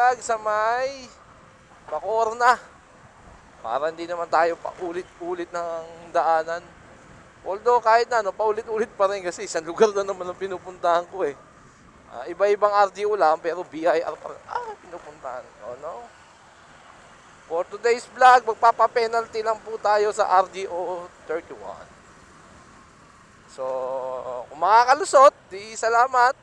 Vlog sa may Bacoor na. Para hindi naman tayo paulit-ulit ng daanan. Although kahit na paulit-ulit pa rin kasi isang lugar na naman ang pinupuntahan ko eh. Iba-ibang RDO lang pero BIR pa rin. Pinupuntahan ko, no? For today's vlog, magpapa-penalty lang po tayo sa RDO 31. So, kung makakalusot, di salamat.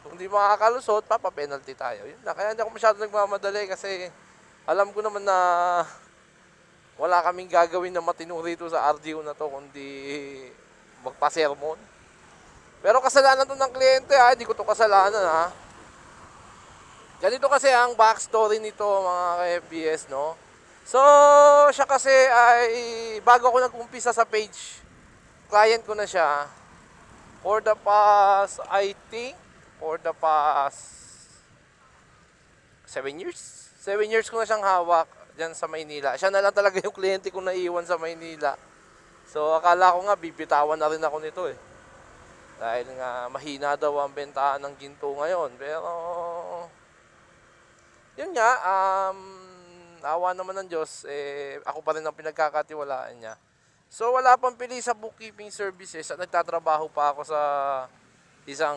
Kung di makakalusot, papa-penalty tayo. Yun na, kaya hindi ako masyado nagmamadali kasi alam ko naman na wala kaming gagawin na matino rito sa RDO na to kundi magpa-sermon. Pero kasalanan to ng kliyente hindi ko to kasalanan Ganito kasi ang backstory nito mga ka-FBS, no? So, siya kasi ay bago ako nag-umpisa sa page, client ko na siya for the past, I think, for the past 7 years. 7 years ko na siyang hawak dyan sa Maynila. Siya na lang talaga yung kliyente ko naiwan sa Maynila. So, akala ko nga bibitawan na rin ako nito eh. Dahil nga mahina daw ang bentahan ng ginto ngayon. Pero yun nga, awa naman ng Diyos, ako pa rin ang pinagkakatiwalaan niya. So wala pang pili sa bookkeeping services at nagtatrabaho pa ako sa isang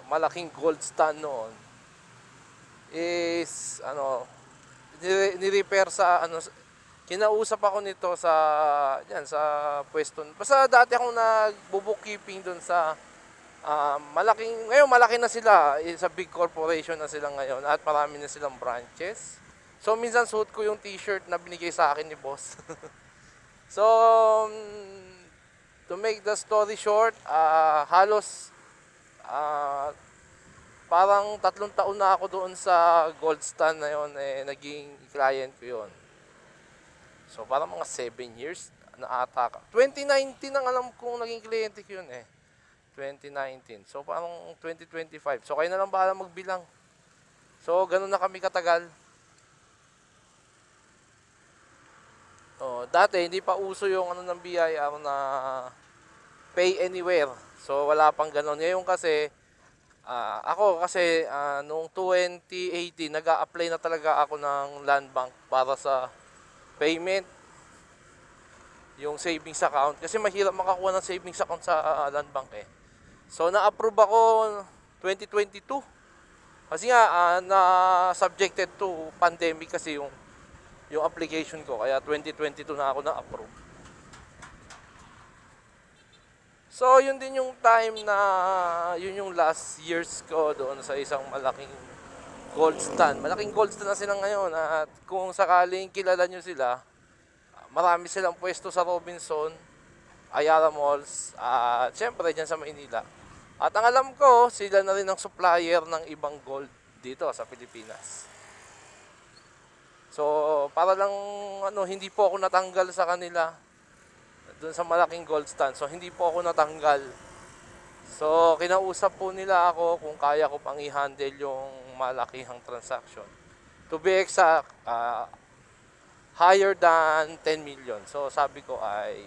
malaking gold stand noon. Is ni-repair sa kinausap ako nito sa pwesto. Basta dati akong nagbo-bookkeeping doon sa ngayon malaki na sila, sa big corporation na sila ngayon at marami na silang branches. So minsan suot ko yung t-shirt na binigay sa akin ni boss. So to make the story short, halos parang 3 taon na ako doon sa gold stand na yon, naging client ko yon. So parang mga 7 years na ata. 2019 ang alam kong naging kliyente ko yun 2019. So parang 2025. So kayo na lang bahala magbilang. So ganun na kami katagal. Dati hindi pa uso yung ng BIR na pay anywhere. So wala pang ganun. Ngayon kasi ako kasi noong 2018 nag-a-apply na talaga ako ng Land Bank para sa payment, yung savings account. Kasi mahirap makakuha ng savings account sa Land Bank So na-approve ako 2022. Kasi nga na subjected to pandemic kasi yung application ko, kaya 2022 na ako na-approve. So yun din yung time na yun yung last years ko doon sa isang malaking gold stand. Malaking gold stand na sila ngayon at kung sakaling kilala nyo sila, marami silang pwesto sa Robinson, Ayala Malls, at syempre dyan sa Maynila. At ang alam ko, sila na rin ang supplier ng ibang gold dito sa Pilipinas. So, para lang hindi po ako natanggal sa kanila doon sa malaking gold stand. So, hindi po ako natanggal. So, kinausap po nila ako kung kaya ko pang i-handle yung malakihang transaction. To be exact, higher than 10 million. So, sabi ko ay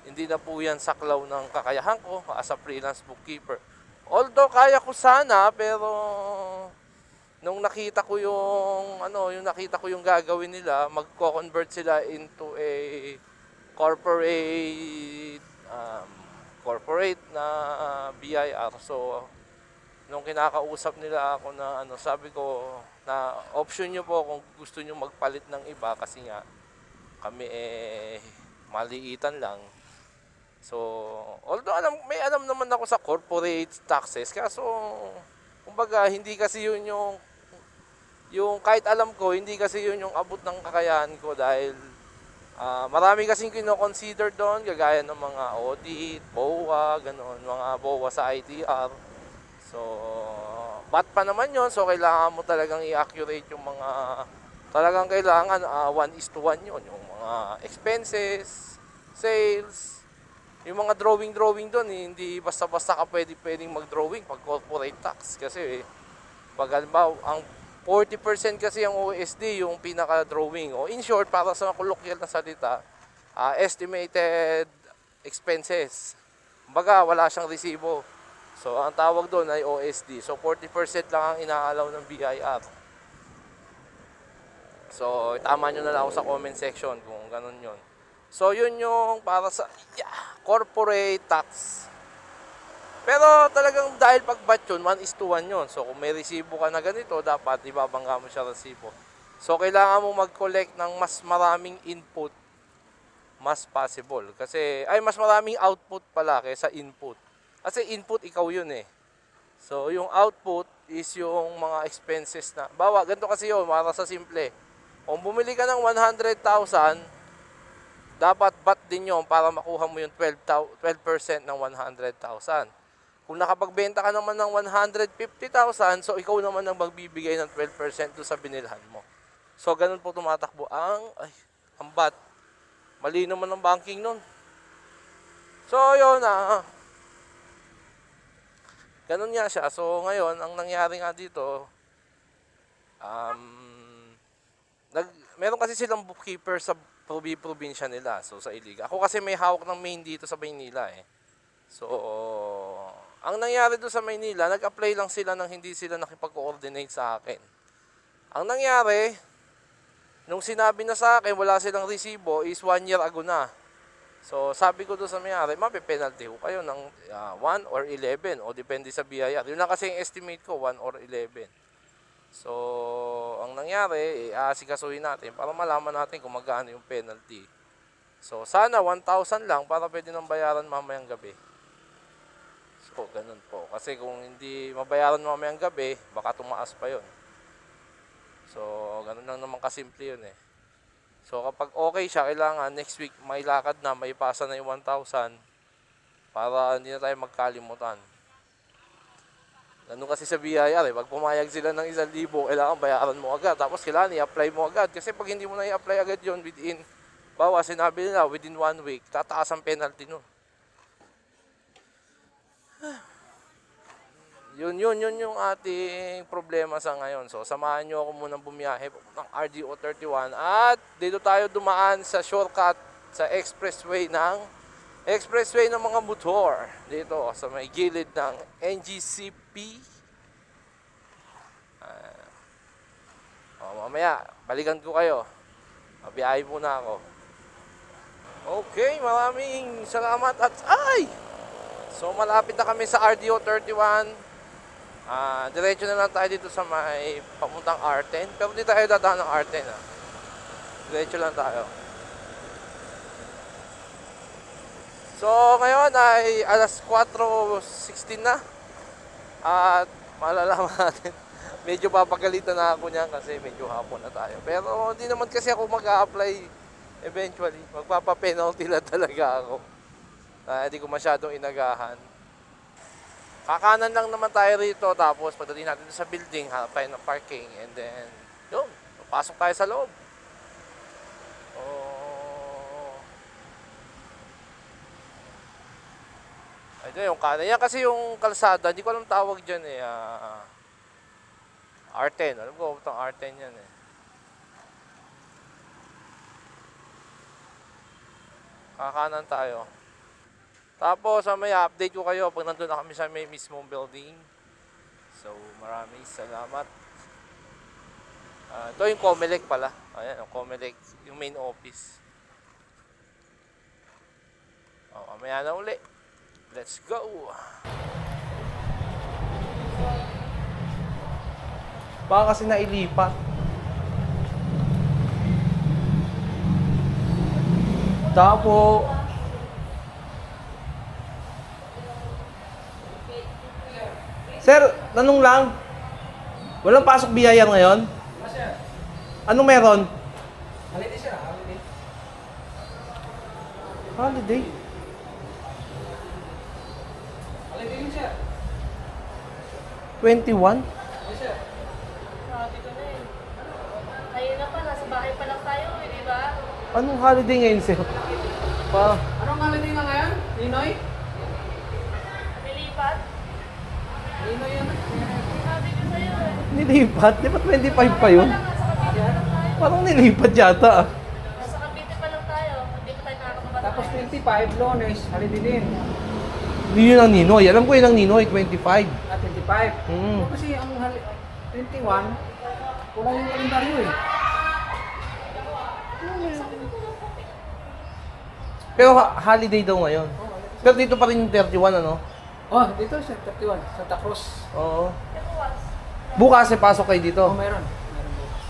hindi na po yan saklaw ng kakayahan ko as a freelance bookkeeper. Although kaya ko sana, pero nung nakita ko yung gagawin nila, magko-convert sila into a corporate na BIR. So nung kinakausap nila ako na sabi ko na option nyo po kung gusto nyo magpalit ng iba kasi nga kami maliitan lang. So, although may alam naman ako sa corporate taxes, kaso kumbaga hindi kasi yun yung kahit alam ko, hindi kasi yun yung abot ng kakayahan ko dahil marami kasing kino-consider doon, kagaya ng mga audit, BOA, ganoon, mga BOA sa ITR. So, bat pa naman yun, so kailangan mo talagang i-accurate yung mga talagang kailangan 1:1 yun, yung mga expenses, sales, yung mga drawing doon, hindi basta-basta ka pwedeng mag-drawing pag corporate tax. Kasi pag halimbawa, ang 40% kasi ang OSD, yung pinaka-drawing. O in short, para sa colloquial na salita, estimated expenses. Kumbaga, wala siyang resibo. So, ang tawag doon ay OSD. So, 40% lang ang inaalaw ng BIR. So, tama nyo na lang ako sa comment section kung ganun yun. So, yun yung para sa corporate tax. Pero talagang dahil pag batch yun, 1:1 yun. So, kung may resibo ka na ganito, dapat ibabangga mo siya resibo. So, kailangan mo mag-collect ng mas maraming input, mas possible. Kasi, mas maraming output pala kaysa input. Kasi input, ikaw yun eh. So, yung output is yung mga expenses na. Bawa, ganito kasi yun, para sa simple. Kung bumili ka ng 100,000, dapat bat din yun para makuha mo yung 12% ng 100,000. Kung nakapagbenta ka naman ng 150,000, so ikaw naman ang magbibigay ng 12% doon sa binilhan mo. So, ganun po tumatakbo ang bat. Mali naman ang banking nun. So, yun ganun nga siya. So, ngayon, ang nangyari nga dito, meron kasi silang bookkeeper sa probinsya nila. So, sa Iligan. Ako kasi may hawak ng main dito sa Maynila eh. So, ang nangyari doon sa Maynila, nag-apply lang sila nang hindi sila nakipag-coordinate sa akin. Ang nangyari, nung sinabi na sa akin, wala silang resibo, is 1 year ago na. So, sabi ko doon sa mayari, mapipenalty ko kayo ng 1 or 11, o depende sa BIR. Yun lang kasi yung estimate ko, 1 or 11. So, ang nangyari, asikasuhin natin para malaman natin kung magkano yung penalty. So, sana 1,000 lang para pwede nang bayaran mamayang gabi. So, ganun po. Kasi kung hindi mabayaran mamayang gabi, baka tumaas pa yun. So, ganun lang naman kasimple yun eh. So, kapag okay siya, kailangan next week may lakad na, may pasa na yung 1,000 para hindi na tayo magkalimutan. Ganun kasi sa BIR eh. Pag pumayag sila ng 1,000, kailangan bayaran mo agad. Tapos kailangan i-apply mo agad. Kasi pag hindi mo na i-apply agad yun within, bawa sinabi nila within 1 week, tataas ang penalty nun. Yun yung ating problema sa ngayon. So, samahan nyo ako munang bumiyahe ng RDO 31 at dito tayo dumaan sa shortcut sa expressway ng mga motor dito sa may gilid ng NGCP. Mamaya, balikan ko kayo. Mabiyahe muna ako. Okay, maraming salamat at so, malapit na kami sa RDO 31. Diretso na lang tayo dito sa may papuntang R10. Pero di tayo dadaan ng R10 Diretso lang tayo. So, ngayon ay alas 4:16 na. At malalaman natin, medyo papagalitan na ako niyan kasi medyo hapon na tayo. Pero hindi naman kasi ako mag-a-apply eventually. Magpapa-penalty lang talaga ako. Hindi ko masyadong inagahan. Kakanan lang naman tayo rito, tapos pagdating natin sa building, hanap tayo ng parking, and then, yun, pasok tayo sa loob. Ito yung kanan. Yan kasi yung kalsada, hindi ko alam tawag dyan eh. R10, alam ko itong R10 yan eh. Kakanan tayo. Tapos, may update ko kayo pag nandun na kami sa may mismong building. So, maraming salamat. Ito yung Comelec pala. Ayan, yung Comelec, yung main office. Mamaya na uli. Let's go! Baka kasi nailipat. Tapos, sir, tanong lang. Walang pasok biyaya ngayon? Anong meron? Holiday sir, holiday. Holiday? Holiday yun sir. 21? Yes sir. Grabe ka na eh. Ayun na pa, nasa bahay pa lang tayo, di ba? Anong holiday ngayon, sir? Anong holiday na ngayon? Ninoy? Nilipat? Ninoy yun. Sabi ko sa'yo eh. Nilipat? Di ba 25 pa yun? Nasa Cavite pa lang tayo. Parang nilipat yata ah. Nasa Cavite pa lang tayo. Hindi pa tayo nakakabata. Tapos 25, Lunes, holiday din. Hindi yun ang Ninoy. Alam ko yun ang Ninoy, 25. 25. Kasi ang 21, kulang yung kalendaryo eh. Pero holiday daw ngayon. Pero dito pa rin yung 31, ano? Oh, dito siya, 31, Santa Cruz. Oo. Bukas ay pasok kayo dito. Oh, meron. Meron bukas.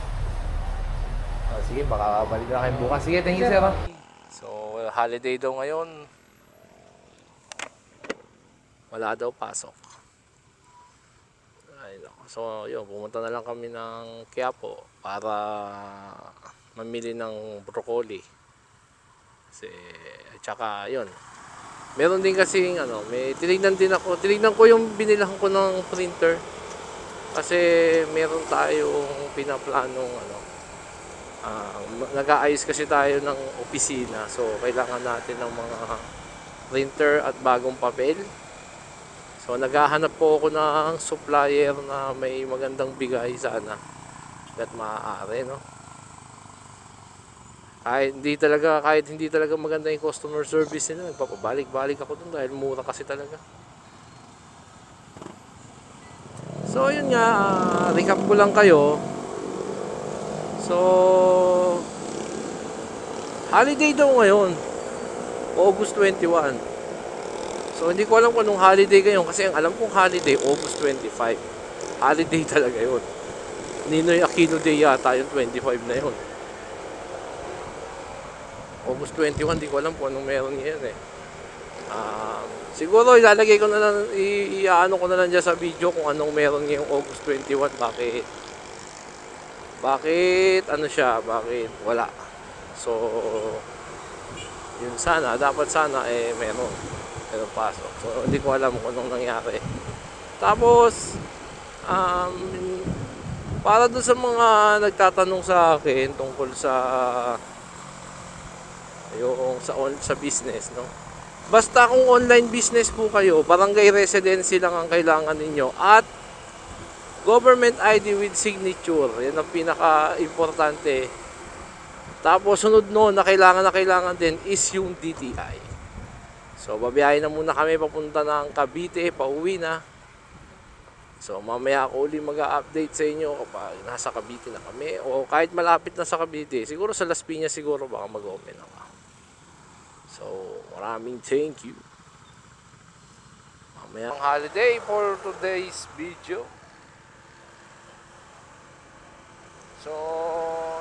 Sige, baka balik na kayo bukas. Sige, thank you, sir. So, holiday daw ngayon. Wala daw pasok. Ay, nako. So, yun, pumunta na lang kami ng Quiapo para mamili ng broccoli. Kasi, at saka, yun. Meron din kasi, tinignan ko yung binilang ko ng printer. Kasi, meron tayong pinaplanong, nag-aayos kasi tayo ng opisina. So, kailangan natin ng mga printer at bagong papel. So, naghahanap po ako ng supplier na may magandang bigay sana. At maaari, no? Kahit hindi talaga maganda yung customer service nila, nagpapabalik-balik ako dun dahil mura kasi talaga. So, yun nga, recap ko lang kayo. So, holiday daw ngayon, August 21. So, hindi ko alam kung anong holiday ngayon kasi ang alam kong holiday, August 25. Holiday talaga yun. Ninoy Aquino Day yata yung 25 na yun. August 21, hindi ko alam kung anong meron ngayon eh. Siguro ilalagay ko na lang, iaano ko na lang dyan sa video kung anong meron ngayong August 21. Bakit bakit wala. So, yun sana, dapat sana meron pasok. So, hindi ko alam kung anong nangyari. Tapos, para doon sa mga nagtatanong sa akin tungkol sa sa business, no? Basta kung online business po kayo, barangay residency lang ang kailangan ninyo at government ID with signature. Yan ang pinaka-importante. Tapos sunod na kailangan din is yung DTI. So, babiyahin na muna kami papunta ng Cavite, pauwi na. So, mamaya ako uli mag-update sa inyo kapag nasa Cavite na kami o kahit malapit na sa Cavite. Siguro sa Las Piñas siguro baka mag-open ako. So, maraming thank you. Mamaya ang holiday for today's video. So,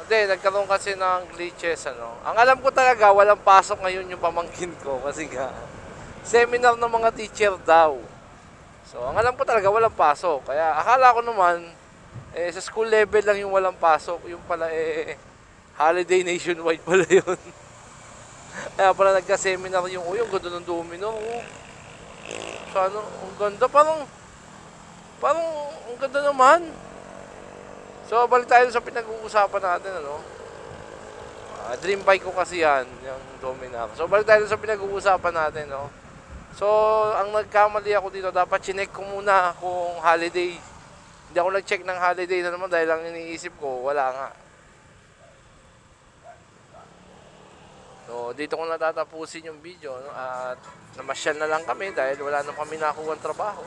nagkaroon kasi ng glitches, ano. Ang alam ko talaga, walang pasok ngayon yung pamangkin ko kasi nga, seminar ng mga teacher daw. So, ang alam ko talaga, walang pasok. Kaya, akala ko naman, sa school level lang yung walang pasok. Yung pala, holiday nationwide pala yun. Kaya pala nagka-seminar yung ganda ng domino. So, ang ganda, parang, ang ganda naman. So, balik tayo sa pinag-uusapan natin, ano. Dream bike ko kasi yan, yung Dominar. So, balik tayo sa pinag-uusapan natin, no. So, ang nagkamali ako dito, dapat chinek ko muna kung holiday. Hindi ako nag-check ng holiday na naman dahil lang iniisip ko, wala nga. So, dito ko natatapusin yung video, no? At namasyal na lang kami dahil wala nang kami nakuha ng trabaho.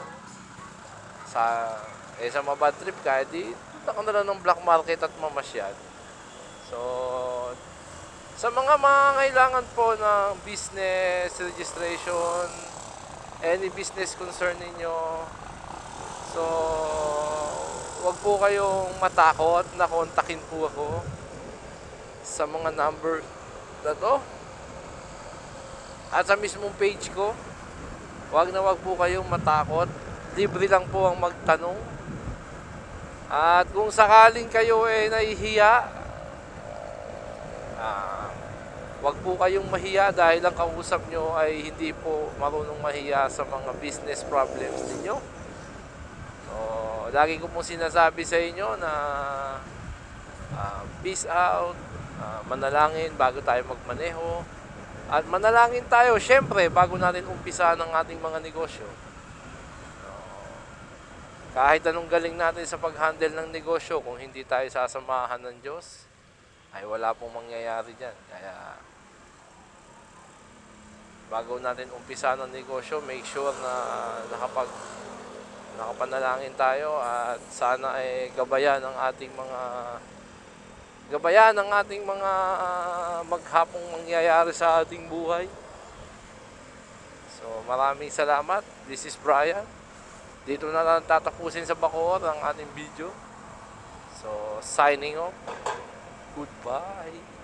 Sa mabad trip kahit di punta ko na lang ng black market at mamasyal. So, sa mga kailangan po ng business registration, any business concern ninyo, so, wag po kayong matakot na kontakin po ako sa mga number na to at sa mismong page ko. Wag po kayong matakot, libre lang po ang magtanong. At kung sakaling kayo nahihiya, wag po kayong mahiya dahil ang kausap nyo ay hindi po marunong mahiya sa mga business problems ninyo. So, lagi ko po sinasabi sa inyo na peace out, manalangin bago tayo magmaneho. At manalangin tayo, syempre, bago natin umpisa ng ating mga negosyo. Kahit anong galing natin sa pag-handle ng negosyo, kung hindi tayo sasamahan ng Diyos, ay wala pong mangyayari dyan. Kaya, bago natin umpisa ng negosyo, make sure na nakapanalangin tayo at sana ay gabayan ng ating mga maghapong mangyayari sa ating buhay. So maraming salamat. This is Brian. Dito na lang tatapusin sa Bacoor ang ating video. So signing off. Goodbye.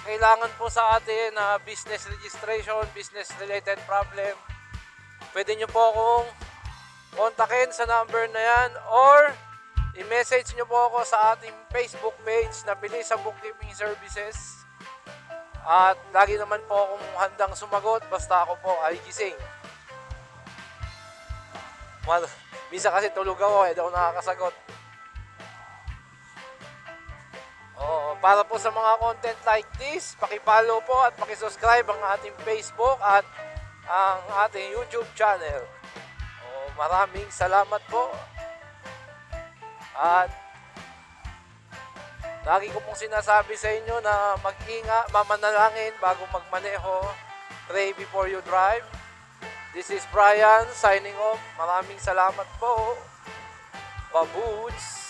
Kailangan po sa atin na business registration, business related problem. Pwede nyo po akong kontakin sa number na yan or i-message nyo po ako sa ating Facebook page na Bilisa Bookkeeping Services. At lagi naman po akong handang sumagot basta ako po ay gising. Misa kasi tulog ako, hindi ako nakakasagot. Para po sa mga content like this, paki-follow po at paki-subscribe ang ating Facebook at ang ating YouTube channel. Maraming salamat po. At lagi ko pong sinasabi sa inyo na mag-ingat, mamanalangin bago magmaneho. Pray before you drive. This is Brian signing off. Maraming salamat po. Babuts!